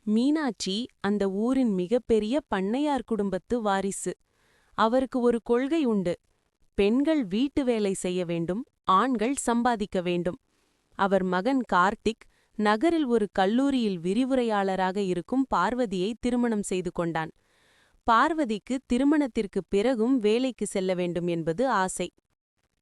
மீனாட்சி அந்த ஊரின் மிகப்பெரிய பண்ணையார் குடும்பத்து வாரிசு. அவருக்கு ஒரு கொள்கை உண்டு. பெண்கள் வீட்டு வேலை செய்ய வேண்டும், ஆண்கள் சம்பாதிக்க வேண்டும். அவர் மகன் கார்த்திக் நகரில் ஒரு கல்லூரியில் விரிவுரையாளராக இருக்கும் பார்வதியை திருமணம் செய்து கொண்டான். பார்வதிக்கு திருமணத்திற்குப் பிறகும் வேலைக்கு செல்ல வேண்டும் என்பது ஆசை.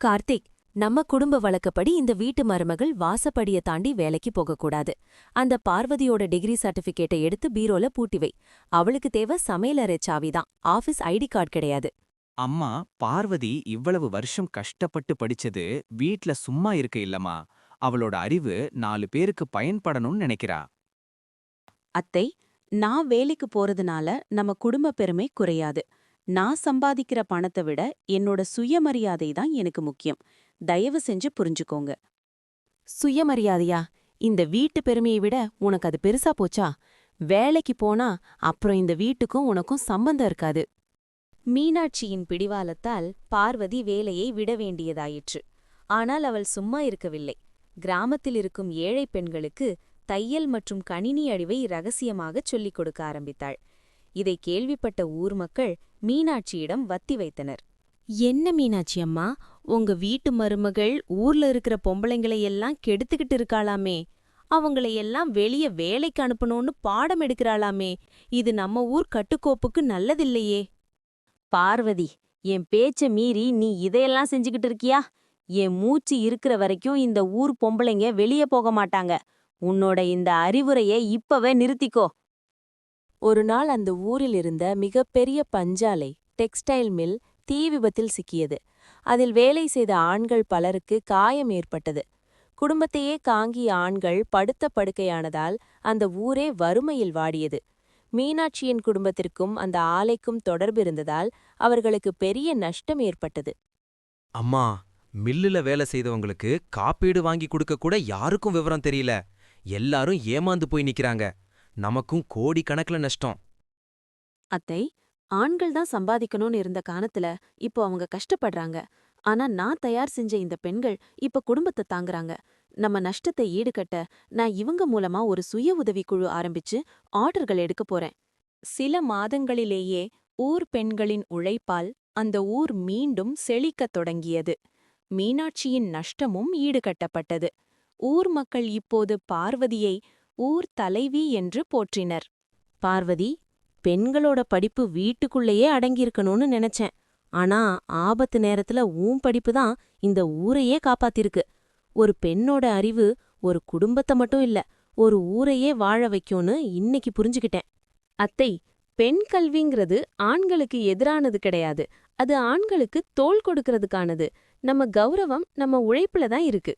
கார்த்திக், நம்ம குடும்ப வழக்கப்படி இந்த வீட்டு மருமகள் வாசப்படிய தாண்டி வேலைக்கு போகக்கூடாது. அந்த பார்வதியோட டிகிரி சர்டிபிகேட்டை எடுத்து பீரோல பூட்டி வை. அவளுக்கு தேவை சமையலறை சாவிதான், ஆபீஸ் ஐடி கார்டு கிடையாது. அம்மா, பார்வதி இவ்வளவு வருஷம் கஷ்டப்பட்டு படிச்சது வீட்ல சும்மா இருக்க இல்லம்மா. அவளோட அறிவு 4 பேருக்கு பயன்படணும்னு நினைக்கிறா. அத்தை, நான் வேலைக்கு போறதுனால நம்ம குடும்ப பெருமை குறையாது. நான் சம்பாதிக்கிற பணத்தை விட என்னோட சுயமரியாதை தான் எனக்கு முக்கியம். தயவு செஞ்சு புரிஞ்சுக்கோங்க. சுயமரியாதையா? இந்த வீட்டு பெருமையை விட உனக்கு அது பெருசா போச்சா? வேலைக்கு போனா அப்புறம் இந்த வீட்டுக்கும் உனக்கும் சம்பந்தம் இருக்காது. மீனாட்சியின் பிடிவாலத்தால் பார்வதி வேலையை விட வேண்டியதாயிற்று. ஆனால் அவள் சும்மா இருக்கவில்லை. கிராமத்தில் இருக்கும் ஏழை பெண்களுக்கு தையல் மற்றும் கணினி அழிவை ரகசியமாகச் சொல்லிக் கொடுக்க ஆரம்பித்தாள். இதை கேள்விப்பட்ட ஊர் மக்கள் மீனாட்சியிடம் வத்தி வைத்தனர். என்ன மீனாட்சி அம்மா, உங்க வீட்டு மருமகள் ஊர்ல இருக்கிற பொம்பளைங்களையெல்லாம் கெடுத்துக்கிட்டு இருக்காளாமே, அவங்களையெல்லாம் வெளிய வேலைக்கு அனுப்பணும்னு பாடம் எடுக்கிறாளாமே, இது நம்ம ஊர் கட்டுக்கோப்புக்கு நல்லதில்லையே. பார்வதி, என் பேச்ச மீறி நீ இதையெல்லாம் செஞ்சுக்கிட்டு இருக்கியா? என் மூச்சு இருக்கிற வரைக்கும் இந்த ஊர் பொம்பளைங்க வெளியே போக மாட்டாங்க. உன்னோட இந்த அறிவுரையை இப்பவே நிறுத்திக்கோ. ஒரு நாள் அந்த ஊரில் இருந்த மிகப்பெரிய பஞ்சாலை டெக்ஸ்டைல் மில் தீ விபத்தில் சிக்கியது. அதில் வேலை செய்த ஆண்கள் பலருக்கு காயம் ஏற்பட்டது. குடும்பத்தையே காங்கிய ஆண்கள் படுத்த படுக்கையானதால் அந்த ஊரே வறுமையில் வாடியது. மீனாட்சியின் குடும்பத்திற்கும் அந்த ஆலைக்கும் தொடர்பு இருந்ததால் அவர்களுக்கு பெரிய நஷ்டம் ஏற்பட்டது. அம்மா, மில்லுல வேலை செய்தவங்களுக்கு காப்பீடு வாங்கி கொடுக்க கூட யாருக்கும் விவரம் தெரியல. எல்லாரும் ஏமாந்து போய் நிக்கிறாங்க. நமக்கும் கோடிக்கணக்கில் நஷ்டம். அத்தை, ஆண்கள் தான் சம்பாதிக்கணும்னு இருந்த காலத்துல இப்போ அவங்க கஷ்டப்படுறாங்க. ஆனா நான் தயார் செஞ்ச இந்த பெண்கள் இப்ப குடும்பத்தை தாங்குறாங்க. நம்ம நஷ்டத்தை ஈடுகட்ட நான் இவங்க மூலமா ஒரு சுய உதவிக்குழு ஆரம்பிச்சு ஆர்டர்கள் எடுக்க போறேன். சில மாதங்களிலேயே ஊர் பெண்களின் உழைப்பால் அந்த ஊர் மீண்டும் செழிக்கத் தொடங்கியது. மீனாட்சியின் நஷ்டமும் ஈடுகட்டப்பட்டது. ஊர் மக்கள் இப்போது பார்வதியை ஊர் தலைவி என்று போற்றினர். பார்வதி, பெண்களோட படிப்பு வீட்டுக்குள்ளேயே அடங்கியிருக்கணும்னு நினைச்சேன். ஆனா ஆபத்து நேரத்துல உன் படிப்பு தான் இந்த ஊரையே காப்பாத்திருக்கு. ஒரு பெண்ணோட அறிவு ஒரு குடும்பத்தை மட்டும் இல்ல, ஒரு ஊரையே வாழ வைக்கும்னு இன்னைக்கு புரிஞ்சுக்கிட்டேன். அத்தை, பெண் கல்விங்கிறது ஆண்களுக்கு எதிரானது கிடையாது. அது ஆண்களுக்கு தோள் கொடுக்கறதுக்கானது. நம்ம கௌரவம் நம்ம உழைப்புல தான் இருக்கு.